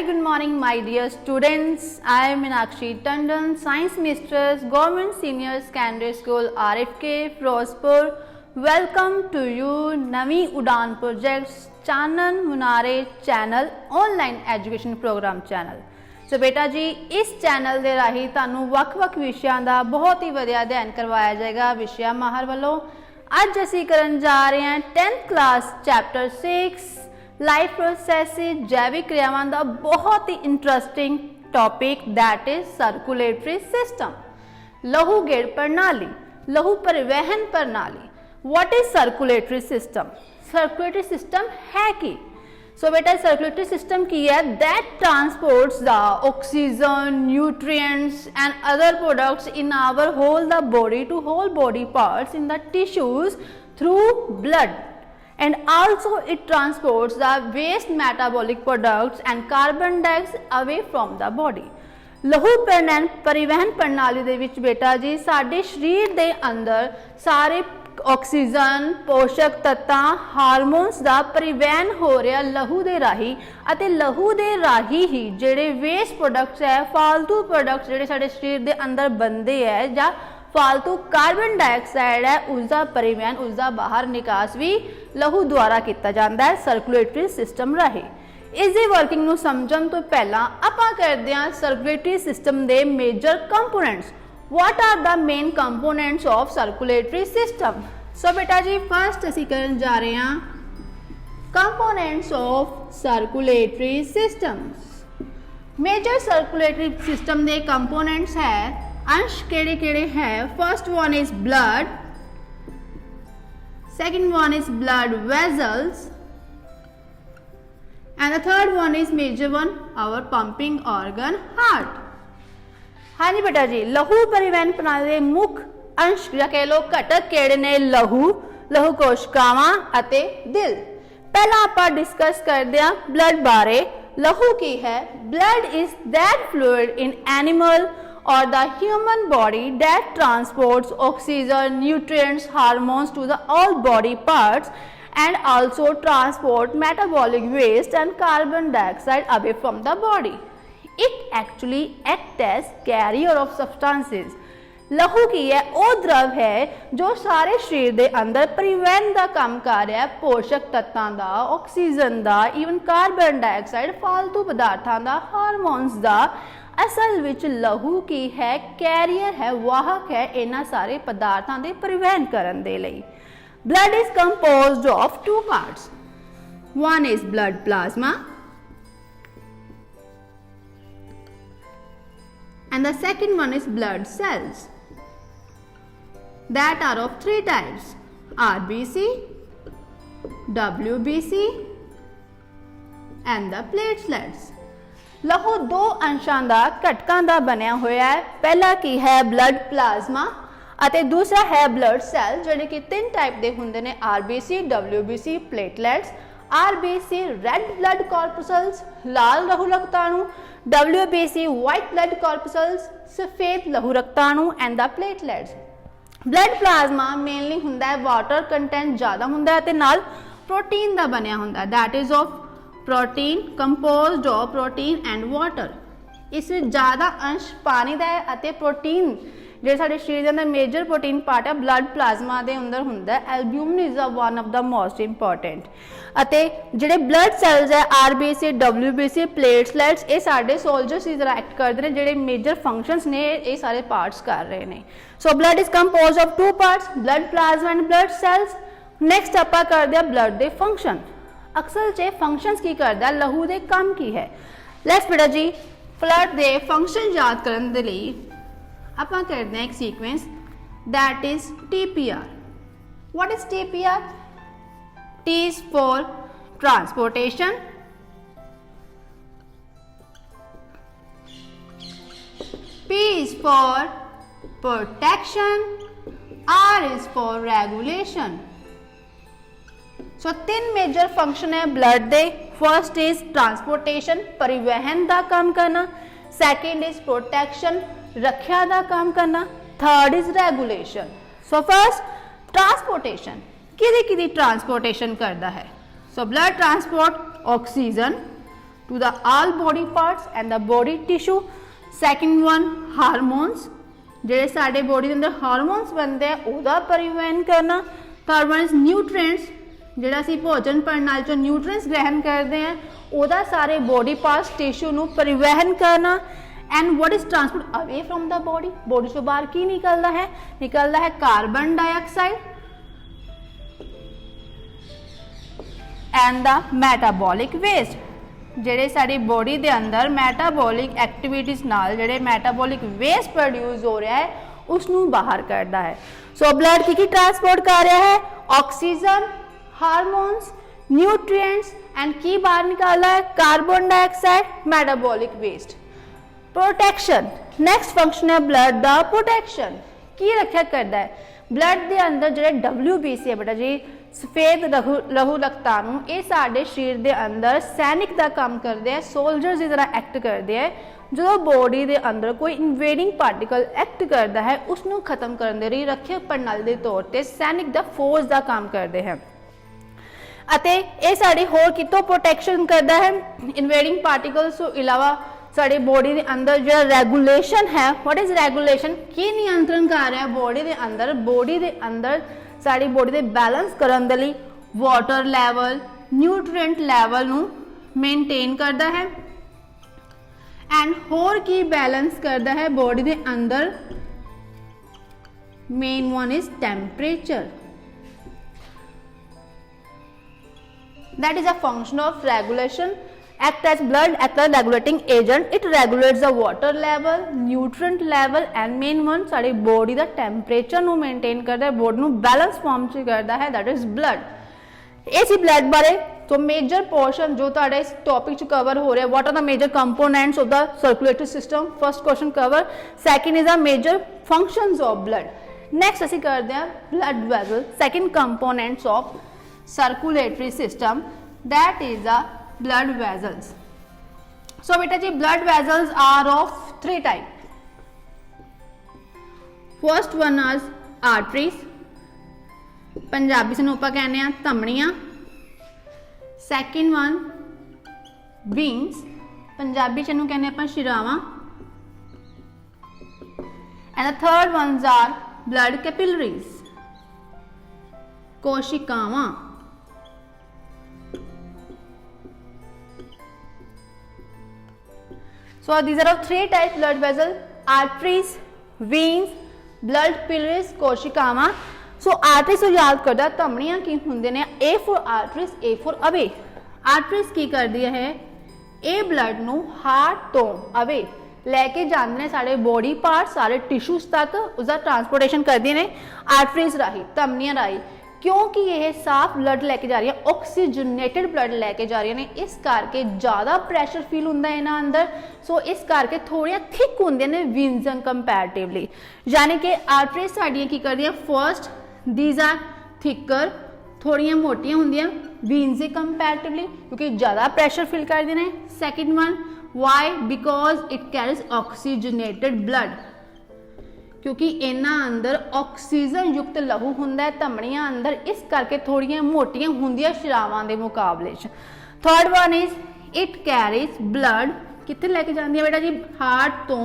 very good morning, my dear students. I am Meenakshi Tandon, Science Mistress, Government Senior Secondary School, RFK, Firozpur. Welcome to you, Navi Udaan Projects, Chanan Munare Channel, Online Education Program Channel. सो बेटा जी इस channel के राही तुहानू वख-वख विषयों का बहुत ही वधिया अध्ययन करवाया जाएगा विषया माहर वालों। अज असी करन जा रहे हैं 10th क्लास चैप्टर 6 लाइफ प्रोसैसिस जैविक क्रियावां का बहुत ही interesting topic that is circulatory system, लहू गेड़ प्रणाली, लहू परिवहन प्रणाली। What is circulatory system? सर्कुलेटरी सिस्टम है कि सो बेटा सर्कुलेटरी सिस्टम की है that transports the oxygen, nutrients and other products in our whole the body to whole body parts in the tissues through blood, and also it transports the waste metabolic products and carbon dioxide away from the body. लहू परिवहन प्रणाली दे विच बेटा जी साडे शरीर दे अंदर सारे oxygen, पोषक तत्तां, hormones का परिवहन हो रहा लहू दे राही अते लहू दे राही ही जिहड़े वेस्ट प्रोडक्ट्स है, फालतू प्रोडक्ट्स जिहड़े साडे शरीर दे अंदर बनदे है जां फालतू कार्बन डाइऑक्साइड है उसका परिवहन, उसका बाहर निकास भी लहू द्वारा किया जाता है सर्कुलेटरी सिस्टम राही। इसकी वर्किंग नूं समझण तो पहला आपां करदे हां सर्कुलेटरी सिस्टम दे major components. What are the main components of circulatory system? So बेटा जी फर्स्ट असीं करन जा रहे हां components of circulatory systems. Major circulatory system दे कंपोनेंट्स है अंश केड़े केड़े है? First one is blood, second one is blood vessels and the third one is major one our pumping organ heart. हाँ जी बेटा जी लहू परिवहन प्रणाली के मुख्य अंश या कह लो घटक केड़े ने? लहू, लहू कोशिकावां अते दिल। पहला आपां डिस्कस करदे हां ब्लड बारे। लहू की है? Blood is that fluid in animal or the human body that transports oxygen, nutrients, hormones to the all body parts and also transport metabolic waste and carbon dioxide away from the body. It actually acts as carrier of substances. लहू की है वो द्रव है जो सारे शरीर के अंदर परिवहन का काम कर रहा है, पोषक तत्वों का, ऑक्सीजन का, ईवन कार्बन डाइऑक्साइड, फालतू पदार्थों का, हारमोन्स का। असल विच लहू की है कैरियर है, वाहक है इन्हां सारे पदार्थों के परिवहन करन दे लई। Blood is composed of two parts. One is blood plasma and the second one is blood cells that are of three types: RBC, WBC and the platelets. लहू दो अंशां दा घटकां दा बनिया होया है। पहला की है ब्लड प्लाज्मा अते दूसरा है ब्लड सैल जिहड़े कि तीन टाइप दे हुंदे ने RBC, WBC, platelets. RBC red blood corpuscles लाल लहू रक्ताणु, WBC वाइट ब्लड कॉर्पसल्स सफेद लहू रक्ताणु and the platelets. Blood plasma mainly हुंदा है वाटर कंटेंट ज़्यादा हुंदा है ते नाल प्रोटीन दा बनिया हुंदा है that is of protein composed of protein and water. इस विच ज़्यादा अंश पानी का है अते प्रोटीन जो साडे शरीर के अंदर मेजर प्रोटीन पार्ट है ब्लड प्लाज्मा के अंदर हुंदा है। Albumin is one of the most important अते जिहड़े ब्लड सैल्स है RBC, WBC, प्लेटलेट्स ये साडे सोल्जर्स की तरह एक्ट करते हैं, जिहड़े मेजर फंक्शंस ने ये सारे पार्ट्स कर रहे हैं। So blood is composed of two parts blood plasma and blood cells. Next आपां करदे आ ब्लड दे फंक्शन। अक्सर चे फंक्शंस की करदा है लहू दे काम की है। लेट्स बेटा जी ब्लड दे फंक्शन याद करन दे लई आपां करदे हैं एक sequence that is TPR। What is TPR? T is for transportation, P is for protection, R is for regulation. सो तीन मेजर फंक्शन है blood they. First is transportation परिवहन का काम करना, सेकेंड इज प्रोटेक्शन रक्षा का काम करना, third is regulation. So first transportation किदी ट्रांसपोर्टेशन करता है? So blood transport oxygen, to the all body parts and the body tissue. Second one, hormones, ਜਿਹੜੇ ਸਾਡੇ body ਦੇ ਅੰਦਰ ਹਾਰਮੋਨਸ ਬਣਦੇ ਆ ਉਹਦਾ ਪਰਿਵਹਨ ਕਰਨਾ. Third one is nutrients, ਜਿਹੜਾ ਅਸੀਂ ਭੋਜਨ ਪ੍ਰਣਾਲੀ ਚੋਂ ਨਿਊਟ੍ਰੀਐਂਟਸ ਗ੍ਰਹਿਣ ਕਰਦੇ ਆ ਉਹਦਾ ਸਾਰੇ body parts tissue ਨੂੰ ਪਰਿਵਹਨ ਕਰਨਾ. And what is transport away from the body? body ਤੋਂ ਬਾਹਰ ਕੀ ਨਿਕਲਦਾ ਹੈ? ਨਿਕਲਦਾ ਹੈ carbon dioxide and the metabolic waste, ਜਿਹੜੇ ਸਾਡੀ ਬੋਡੀ ਦੇ ਅੰਦਰ ਮੈਟਾਬੋਲਿਕ ਐਕਟੀਵਿਟੀਜ਼ ਨਾਲ ਜਿਹੜੇ ਮੈਟਾਬੋਲਿਕ ਵੇਸਟ ਪ੍ਰੋਡਿਊਸ ਹੋ ਰਿਹਾ ਹੈ ਉਸ ਨੂੰ ਬਾਹਰ ਕੱਢਦਾ ਹੈ. ਸੋ ਬਲੱਡ ਕੀ ਟਰਾਂਸਪੋਰਟ ਕਰ ਰਿਹਾ ਹੈ? ਆਕਸੀਜਨ, ਹਾਰਮੋਨਸ, ਨਿਊਟ੍ਰੀਐਂਟਸ ਐਂਡ ਕੀ ਬਾਹਰ ਨਿਕਾਲਦਾ ਹੈ? Carbon dioxide, metabolic waste. Protection, next function है ब्लड दा प्रोटेक्शन. की रक्षा करता है? ब्लड के अंदर जो WBC है बेटा जी, सफेद लहू रक्ताणु, ये साडे शरीर के अंदर सैनिक का काम करते हैं, सोल्जर्स की तरह एक्ट करते हैं. जो बॉडी के अंदर कोई इन्वेडिंग पार्टिकल एक्ट करता है उसनों खत्म करने लई रक्षक प्रणाली के तौर पर सैनिक का फोर्स का काम करते हैं. अते ये साडी होर कितों प्रोटेक्शन करता है? इन्वेडिंग पार्टिकल्स तो इलावा साड़ी बॉडी के अंदर जो रेगुलेशन है, व्हाट इज रेगुलेशन, की नियंत्रण कर रहा है बॉडी के अंदर? बॉडी के अंदर साड़ी बॉडी के बैलेंस करने के लिए वाटर लैवल, न्यूट्रिएंट लैवल नू मेनटेन करता है. एंड होर की बैलेंस करता है बॉडी के अंदर? Main one is temperature. That is a function of regulation. Act as blood act as regulating agent. It regulates the water level, nutrient level and main one sari body का temperature ਨੂੰ maintain करता है, body ਨੂੰ balance form च करता है, that is blood. इसी blood बारे तो major portion जो ताड़े इस topic च cover हो रहे हैं, what are the major components of the circulatory system? First question cover. Second is the major functions of blood. Next ਅਸੀਂ ਕਰਦੇ हैं blood vessel. Second components of circulatory system, that is the blood vessels. So beta ji blood vessels are of three type. First one is arteries, Punjabi से ਆਪਾਂ ਕਹਿੰਦੇ ਆ ਧਮਨੀਆਂ. Second one veins, Punjabi ਚ ਨੂੰ ਕਹਿੰਦੇ ਆਪਾਂ ਸ਼ਿਰਾਵਾਂ. And the third ones are blood capillaries, ਕੋਸ਼ਿਕਾਵਾਂ. So these are of three types blood vessel: arteries, veins, blood capillaries, कोशिकावां. So arteries को याद करदा धमनियां की हुंदे ने? A for arteries, A for away. Arteries की करदी है? A blood ਨੂੰ heart ਤੋਂ away लेके जाते ने सारे बॉडी पार्ट, सारे टिश्यूज तक उसका ट्रांसपोर्टेशन करदी ने आर्टरीज राही, धमनियां राही. क्योंकि यह साफ ब्लड लैके जा रही है, ऑक्सीजनेटेड ब्लड लैके जा रही ने, इस करके ज़्यादा प्रैशर फील होंदा है इन्हां अंदर. सो इस करके थोड़िया थिक होंदे ने वीन्स कंपैरेटिवली. यानी कि आर्टरीज साडियां की करदियां? फर्स्ट दीज आर थिकर, थोड़ियां मोटियां होंदियां वीन्स से कंपैरेटिवली क्योंकि ज़्यादा प्रैशर फील करदे ने. Second one why? Because it carries oxygenated blood, क्योंकि इन्हां अंदर ऑक्सीजन युक्त लहू हुंदा है धमनियां अंदर, इस करके थोड़ियां मोटियां हुंदियां शरावां दे मुकाबले च. Third one is it carries blood, कित्थे लैके जांदी है बेटा जी? हार्ट तो.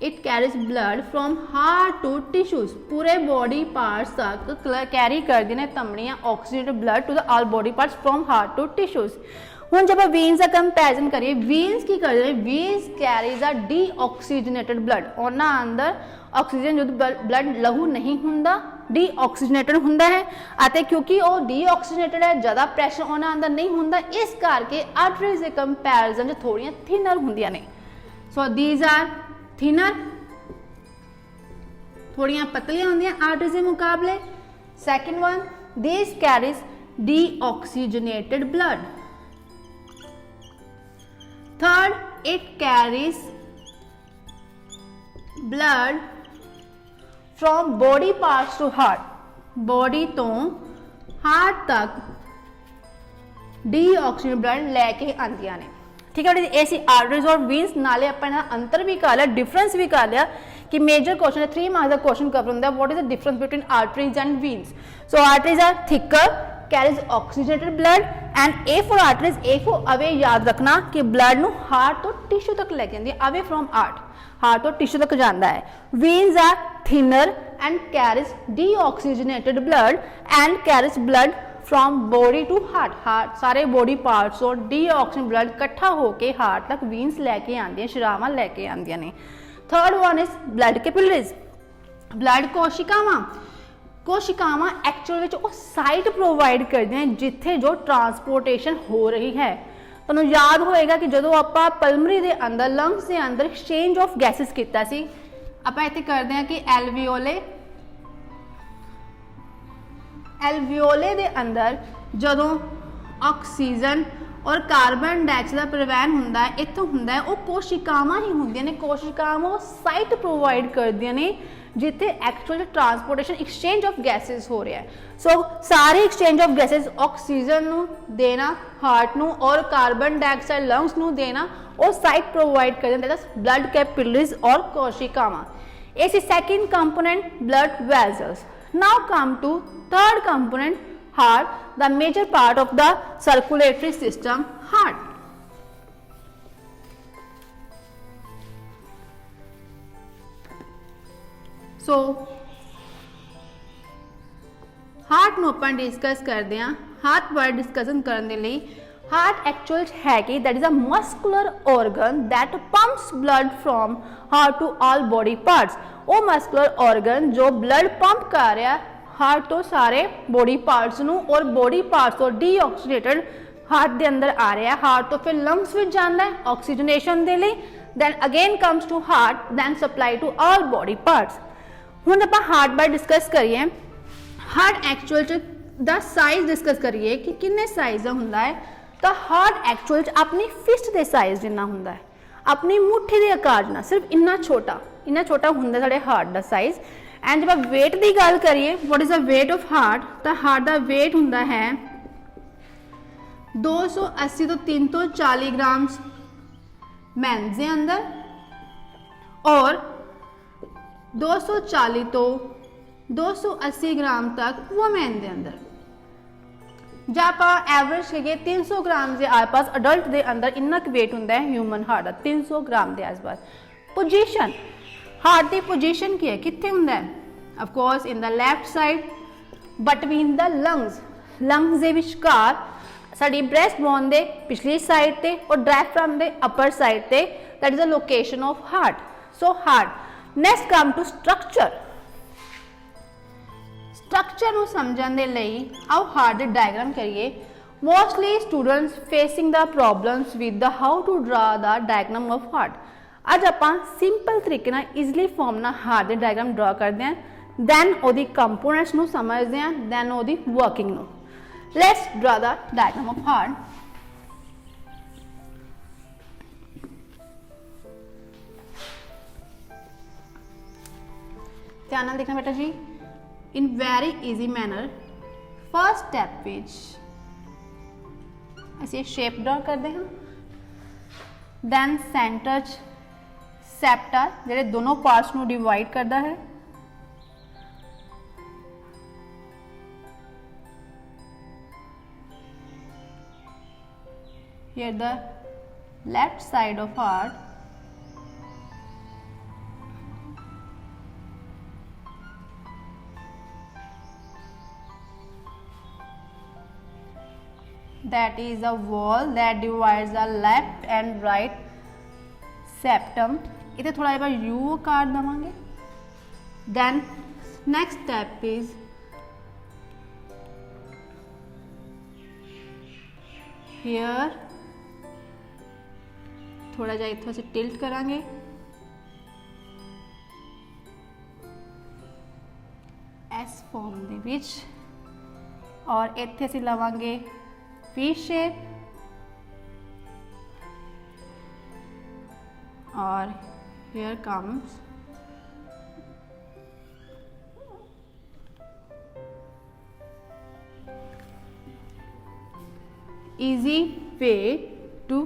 It carries blood from heart to tissues, पूरे बॉडी पार्ट्स तक कैरी करदी ने धमनियां oxygenated blood to the all body parts from heart to tissues. हुण जब वीन्स का कंपैरिजन करिए, वीन्स की करते हैं? Veins carries a deoxygenated blood, उन्हां अंदर ऑक्सीजन युक्त ब्लड लहू नहीं हुंदा, डीऑक्सीजनेटेड हुंदा है. अते क्योंकि वो डीऑक्सीजनेटेड है, ज़्यादा प्रैशर उन्हां अंदर नहीं हुंदा, इस करके आर्टरीज के कंपैरिजन थोड़ियां थिनर हुंदियां ने. सो दीज आर थिनर, थोड़ियां पतलियां होंदियां आर्टरीज के मुकाबले. Second one these carries deoxygenated blood. Third, it carries blood from body parts to heart, body तो heart तक डीऑक्सीजनेटेड ब्लड लैके आंदियां ने. ठीक है, ये सी आर्टरीज और वीन्स. नाले अपन अंतर भी कर लिया, डिफरेंस भी कर लिया कि मेजर क्वेश्चन है 3 मार्क्स का क्वेश्चन कवर होंगे. What is the difference between arteries and veins? So arteries are thicker, carries oxygenated blood and A for arteries, A for away, याद रखना कि ब्लड नू हार्ट तो टिश्यू तक लेके जाती है, away from heart to tissue तक जाता है। Veins are thinner and carries deoxygenated blood and carries blood from body to heart सारे बॉडी पार्ट्स और डीऑक्सीजन ब्लड इकट्ठा होकर हार्ट तक वीन्स लैके आंदियां, शरावां लैके आंदियां ने। Third one is blood capillaries, blood कोशिकावां एक्चुअल में वो साइट प्रोवाइड करते हैं जिथे जो ट्रांसपोर्टेशन हो रही है। तुहानूं याद होएगा कि जदों आपां पल्मरी दे अंदर लंग्स दे अंदर एक्सचेंज ऑफ गैसेस कीता सी, आपां इत्थे करदे हां कि एल्वियोले दे अंदर जदों ऑक्सीजन और कार्बन डाइऑक्साइड का परिवहन होंदा है, इत्थों होंदा है, वो कोशिकावां ही होंदियां ने, कोशिकावां साइट प्रोवाइड करदियां ने जिथे actual transportation exchange of gases हो रहा है। सो सारे एक्सचेंज ऑफ गैसेस ऑक्सीजन नू देना हार्ट नू और कार्बन डाइऑक्साइड लंग्स नू देना, वो साइट प्रोवाइड कर देंगे ब्लड कैपिलरीज और कोशिकावां। इस second component blood vessels. Now come to third component heart, the major part of the circulatory system, heart. So heart ਨੂੰ ਆਪਾਂ डिस्कस करते हैं। heart बारे डिस्कसन करने के लिए heart actual है कि that is a muscular organ that pumps blood from heart to all body parts। वो muscular organ जो blood pump कर रहा है हार्ट तो सारे बॉडी पार्ट्स नू और बॉडी पार्ट्स तो डीऑक्सीजनेटेड हार्ट दे अंदर आ रहा है। हार्ट तो फिर लंग्स में जाता है ऑक्सीजनेशन दे लिए, then again comes to heart, then supply to all body parts. हुण आपां हार्ट बारे डिस्कस करिए। हार्ट एक्चुअल च दा साइज डिस्कस करिए कि किन्ने साइज दा हुंदा है। तो हार्ट एक्चुअल च अपनी फिस्ट दे साइज जिन्ना हुंदा है, अपनी मुट्ठी दे आकार जिन्ना, सिर्फ इन्ना छोटा हुंदा साडे हार्ट दा साइज। एंड जब आप वेट की गल करिए, what is the weight of heart, तो हार्ट का वेट हुंदा है 280 तो 340 ग्राम मैन के अंदर और 240 तो 280 ग्राम तक वुमेन के अंदर। जब आप एवरेज करिए 300 ग्राम के आस पास अडल्ट के अंदर इन्ना वेट हुंदा है ह्यूमन हार्ट का, 300 ग्राम के आस पास। पोजीशन हार्ट की पोजीशन की है, कितने होंदा है? Of course in the left side between the lungs के विचकार साडी ब्रेस्ट बोन दे पिछली साइड ते और डायफ्राम दे अपर साइड ते, that is the location of heart. So heart. Next come to structure नू समझण दे लई आओ हार्ट दे डायग्राम करिए। Mostly students facing the problems with the how to draw the diagram of heart. अज आपां सिंपल तरीके नाल ईजिली फॉर्म नाल हार्ट दे डायग्राम ड्रा करते हैं, दैन ओदी कंपोनेंट्स नू समझते हैं, दैन ओदी वर्किंग नू। Let's draw the diagram of heart. ध्यान नाल देखना बेटा जी, in very easy manner. First step which असीं शेप ड्रा करते हैं, दैन सेंटर सैप्टा जिहड़े दोनों पार्ट्स नू डिवाइड करता है, here the left side of heart, that is a wall that divides the left and right septum। इतने थोड़ा एक बार यू आकार देवांगे। Then next step is here, थोड़ा जा इत्थों से टिल्ट करांगे, एस फॉर्म दे विच, और इत्थे असीं लवांगे वी शेप, और here comes easy way to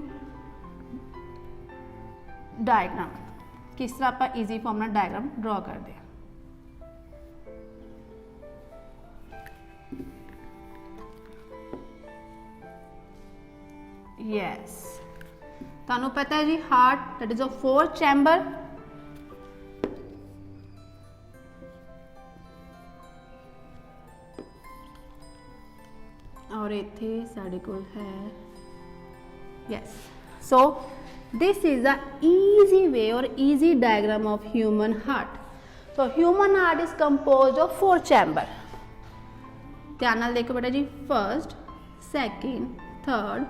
diagram. किस तरह आप इजी फॉर्म में डायग्राम ड्रॉ करते हैं। यस, तुहानू पता है जी heart that is a 4 chamber. और इत्थे साडे कोल है yes. So this is a easy way और easy diagram of human heart. So human heart is composed of 4 chamber. ध्यान नाल देखो बेटा जी, first, second, third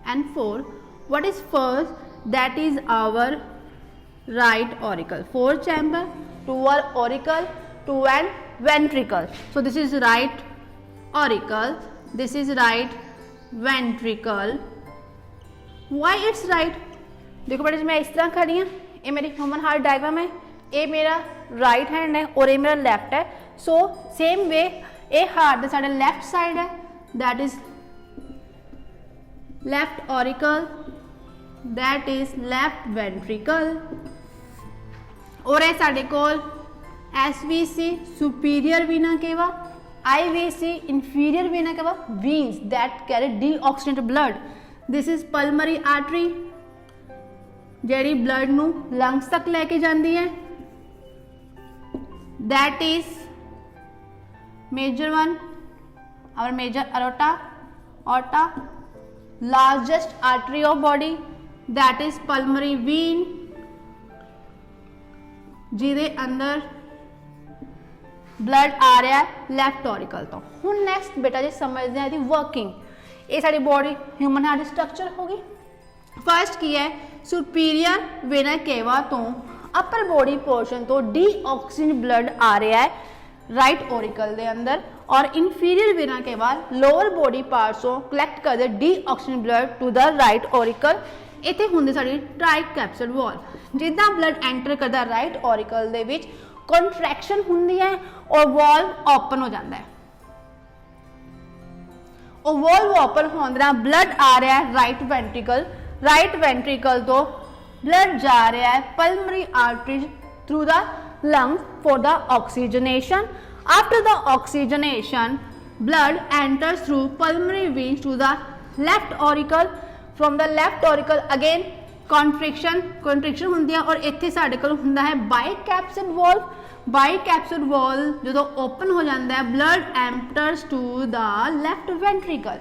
and fourth. What is first? That is our right auricle. 4 chamber, 2 are auricle, 2 and ventricle. So this is right auricle, this is right ventricle. Why it's right? देखो बेटा जी, मैं इस तरह खड़ी हूँ, ये मेरी ह्यूमन हार्ट डायग्राम है, ये मेरा राइट हैंड है और ये मेरा लेफ्ट है। सो सेम वे ये हार्ट दे साडे लेफ्ट साइड है, that is left auricle, that is left ventricle. और ये साडे कोल एसवीसी सुपीरियर वीना केवा, IVC inferior vena cava, veins that carry deoxygenated blood. This is pulmonary artery जेड़ी ब्लड नू लंग्स तक लेके जाती है, दैट इज मेजर वन और major aorta aorta. Largest artery of body that is pulmonary vein, जिदे अंदर ब्लड आ रहा है लैफ्ट ऑरिकल तो। हुण नैक्सट बेटा जी समझते हैं इसकी वर्किंग। ये साडी बॉडी ह्यूमन हार्ट स्ट्रक्चर होगी। फर्स्ट की है, सुपीरियर वेना केवा तो अपर बॉडी पोर्शन तो डीऑक्सीजन ब्लड आ रहा है राइट ऑरिकल दे अंदर, और inferior vena cava lower body पार्ट्सों कलैक्ट करदे deoxygen blood to the right auricle. इत्थे हुंदी साडी ट्राइकैप्सिड वॉल्व। जिद्दां ब्लड एंटर करदा राइट ऑरिकल दे विच कॉन्ट्रैक्शन हुंदी है और वॉल्व ओपन हो जाता है, और वॉल्व ओपन होने नाल ब्लड आ रहा है राइट वेंट्रिकल। राइट वेंट्रिकल तो ब्लड जा रहा है pulmonary arteries through the lungs for the oxygenation. After the oxygenation blood enters through pulmonary veins to the left auricle. From the left auricle again contraction होंदी है, और इत्थे साडे कोल हुंदा है बाइकैप्सिड वॉल्व। बाइकैप्सिड वॉल्व जो ओपन हो जाता है, blood enters to the left ventricle.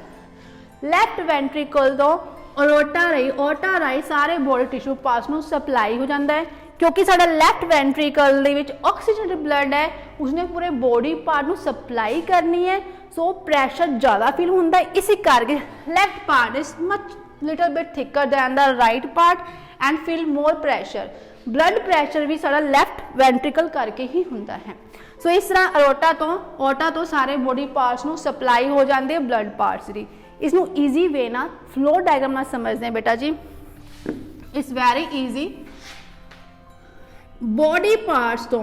Left ventricle तो ओटा राही सारे बॉडी टिश्यू पार्ट्स नू सप्लाई हो जाता है, क्योंकि साडा लेफ्ट वेंट्रिकल दे विच ऑक्सीजनेटेड ब्लड है, उसने पूरे बॉडी पार्ट नू सप्लाई करनी है। सो प्रेशर ज़्यादा फील होता है, इसी करके left part is much little bit thicker than the right part and feel more pressure. Blood pressure भी सारा लेफ्ट वेंट्रिकल करके ही होता है। सो इस तरह ओटा तो सारे बॉडी पार्ट्स नू सप्लाई हो जाते हैं ब्लड पार्ट्स की। इसनू ईजी वे ना फ्लो डायग्राम ना समझते हैं बेटा जी, it's very easy. Body parts तो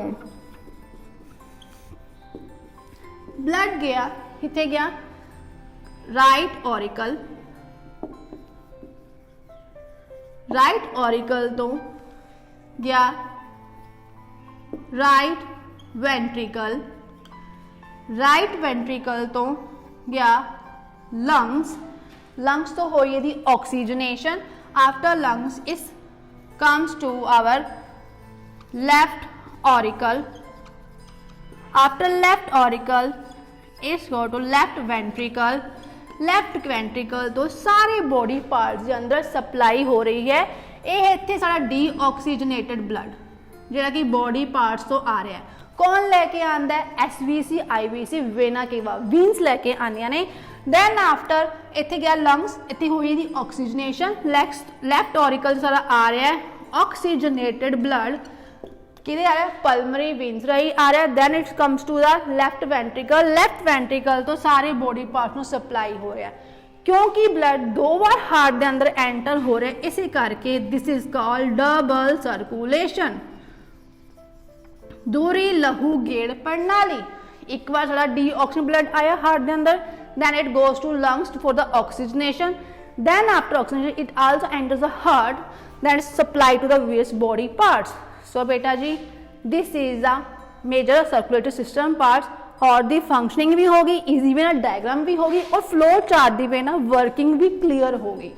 ब्लड गया, कितने गया? Right auricle. राइट ऑरिकल तो गया राइट वेंट्रिकल। राइट वेंट्रिकल तो गया लंग्स। लंग्स तो हो दी oxygenation. After lungs is comes to our left auricle. After left auricle is go to left ventricle. Left ventricle तो सारे बॉडी पार्ट्स के अंदर सप्लाई हो रही है। ये इत्थे सारा डीऑक्सीजनेटेड ब्लड जिहड़ा कि बॉडी पार्ट्स तो आ रहा है। कौन लैके आंदा है? एसवीसी आईवीसी वेना केवा वीन्स लैके आंदियां ने। दैन आफ्टर इत्थे गया लंग्स, इत्थे हुई दी ऑक्सीजनेशन। लेफ्ट ऑरिकल सारा आ रहा है ऑक्सीजनेटेड ब्लड किधे आ रहा है? पल्मरी वेन्स राही आ रहा है। Then it comes to the left ventricle. Left ventricle तो सारे बॉडी पार्ट नू सप्लाई हो रहा है, क्योंकि ब्लड 2 बार हार्ट के अंदर एंटर हो रहा है, इसी करके this is called double circulation. दूरी लहू गेड़ प्रणाली। एक बार सारा डीऑक्सीजन ब्लड आया हार्ट के अंदर, then it goes to lungs for the oxygenation. Then after oxygenation it also enters the heart, then it's supplied to the various body parts. So beta ji, this is the major circulatory system parts। और दी functioning भी होगी, easy way ना diagram भी होगी, और flow chart दी वे ना working भी clear होगी।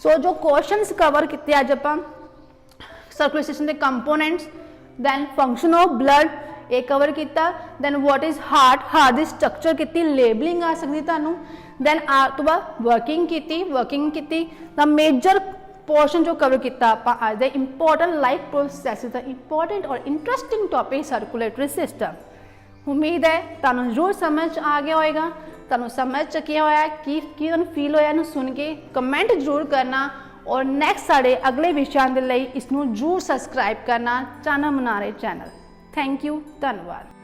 सो जो क्वेश्चंस कवर किए अज आप सर्कुलेशन के components, then function of blood ये कवर किया, दैन वॉट इज़ हार्ट की स्ट्रक्चर की, लेबलिंग आ सकती तुहानू, दैन आ तो बाद वर्किंग की द मेजर पोर्शन जो कवर किया आप आज दे important life processes the important और इंटरस्टिंग टॉपिक सर्कुलेटरी सिस्टम। उम्मीद है तुहानू जरूर समझ आ गया होगा, तुहानू समझ चुकिया होया कि तुहानू फील होया इहनू सुन के कमेंट जरूर करना और नैक्सट साढ़े अगले विषयों के लिए इसनू जरूर सबसक्राइब करना चाहना मनारे चैनल। थैंक यू, धन्यवाद।